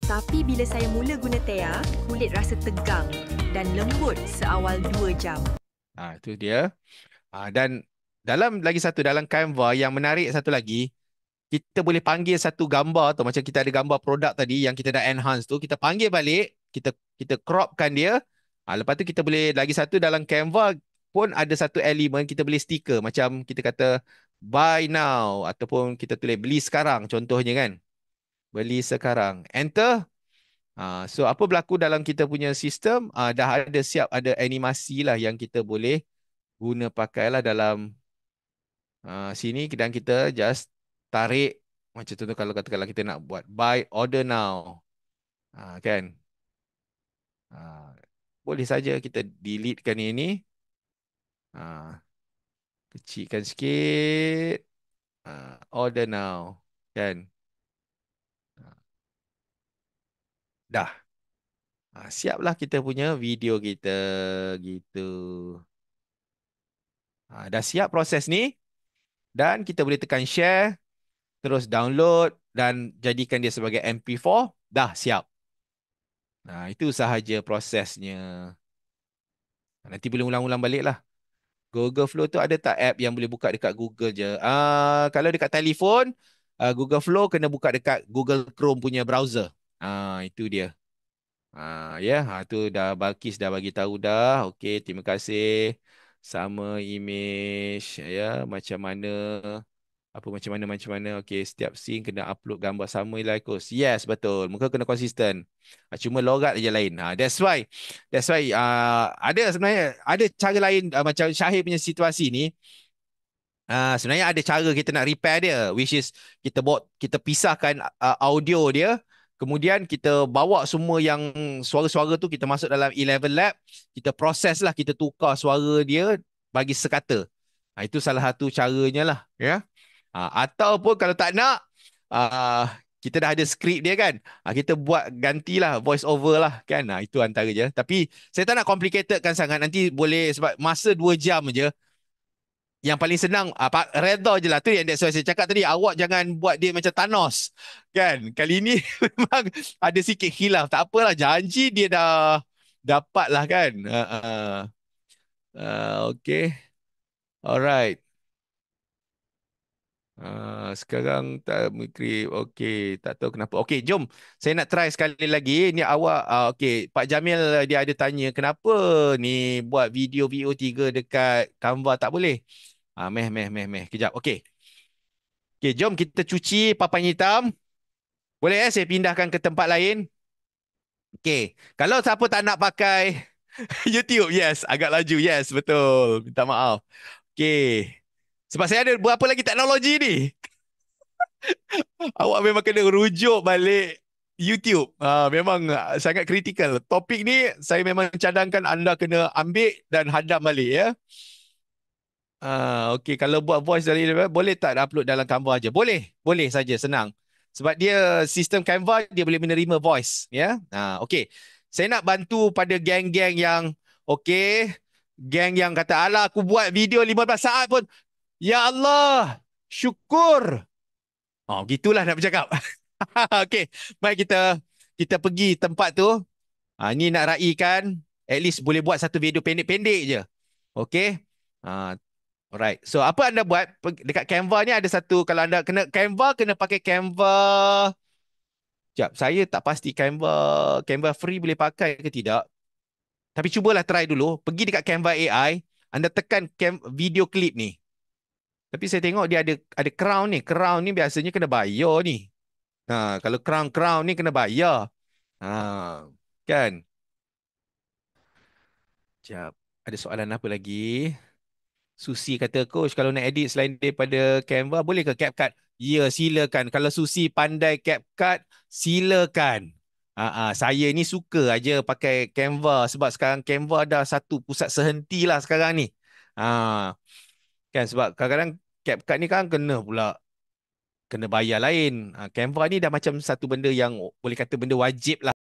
Tapi bila saya mula guna Thea, kulit rasa tegang dan lembut seawal 2 jam. Itu dia. Dan dalam Canva yang menarik satu lagi, kita boleh panggil satu gambar tu, macam kita ada gambar produk tadi yang kita dah enhance tu, kita panggil balik, kita cropkan dia. Lepas tu kita boleh lagi satu dalam Canva pun ada satu elemen kita boleh stiker, macam kita kata buy now ataupun kita tulis beli sekarang contohnya kan. Beli sekarang. Enter. So apa berlaku dalam kita punya sistem? Dah ada siap ada animasi lah yang kita boleh guna pakailah dalam sini, dan kita just tarik macam tu kalau katakanlah kita nak buat buy order now. Kan? Ah, Boleh saja kita deletekan ini. Ah, Kecilkan sikit. Order now. Kan? Ah, Dah. Siaplah kita punya video kita gitu. Dah siap proses ni, dan kita boleh tekan share, terus download dan jadikan dia sebagai MP4. Dah siap. Itu sahaja prosesnya. Nanti boleh ulang-ulang balik lah. Google Flow tu ada tak app yang boleh buka dekat Google je? Kalau dekat telefon, Google Flow kena buka dekat Google Chrome punya browser. Itu dia. Tu dah Balkis dah bagi tahu dah. Okey, terima kasih. Sama image ya, macam mana. Okey, setiap scene kena upload gambar sama lah ikut. Yes, betul. Muka kena konsisten. Cuma logat aja lain. That's why ada sebenarnya ada cara lain, macam Syahir punya situasi ni. Sebenarnya ada cara kita nak repair dia, which is kita pisahkan audio dia, kemudian kita bawa semua yang suara-suara tu kita masuk dalam Eleven Lab, kita proses lah, kita tukar suara dia bagi sekata. Itu salah satu caranya lah, ya. Ataupun kalau tak nak, kita dah ada skrip dia kan, kita buat gantilah voice over lah kan. Itu antara je. Tapi saya tak nak complicatedkan sangat, nanti boleh, sebab masa 2 jam je. Yang paling senang, Pak redha je lah. Tu yang saya cakap tadi, awak jangan buat dia macam Thanos kan. Kali ni memang ada sikit khilaf, tak apalah, janji dia dah dapat lah kan. Okay, alright. Sekarang tak mikrip. Okey, tak tahu kenapa. Okey, jom. Saya nak try sekali lagi. Ni awak, okey, Pak Jamil dia ada tanya, kenapa ni buat video VO3 dekat Canva tak boleh? Meh. Kejap. Okey. Okey, jom kita cuci papan hitam. Boleh saya pindahkan ke tempat lain? Okey. Kalau siapa tak nak pakai YouTube, yes, agak laju. Yes, betul. Minta maaf. Okey. Sebab saya ada berapa lagi teknologi ni. Awak memang kena rujuk balik YouTube. Memang sangat kritikal. Topik ni saya memang cadangkan anda kena ambil dan hadam balik ya. Okey, kalau buat voice dari boleh tak upload dalam Canva aja? Boleh, boleh saja, senang. Sebab dia sistem Canva dia boleh menerima voice ya. Okey. Saya nak bantu pada geng-geng yang okey, geng yang kata alah aku buat video 15 saat pun. Ya Allah, syukur. Gitulah nak bercakap. Okey, mari kita kita pergi tempat tu. Ni nak raikan, at least boleh buat satu video pendek-pendek je. Okey. Alright. So apa anda buat dekat Canva ni ada satu, kalau anda kena Canva kena pakai Canva. Sekejap, saya tak pasti Canva free boleh pakai ke tidak. Tapi cubalah try dulu. Pergi dekat Canva AI, anda tekan video clip ni. Tapi saya tengok dia ada crown ni. Crown ni biasanya kena bayar ni. Kalau crown ni kena bayar. Kan? Sekejap. Ada soalan apa lagi? Susi kata, Coach, kalau nak edit selain daripada Canva, boleh ke CapCut? Ya, silakan. Kalau Susi pandai CapCut, silakan. Saya ni suka aja pakai Canva sebab sekarang Canva dah satu pusat sehenti lah sekarang ni. Kan, sebab kadang-kadang CapCut ni kan kena bayar lain. Canva ni dah macam satu benda yang boleh kata benda wajib lah.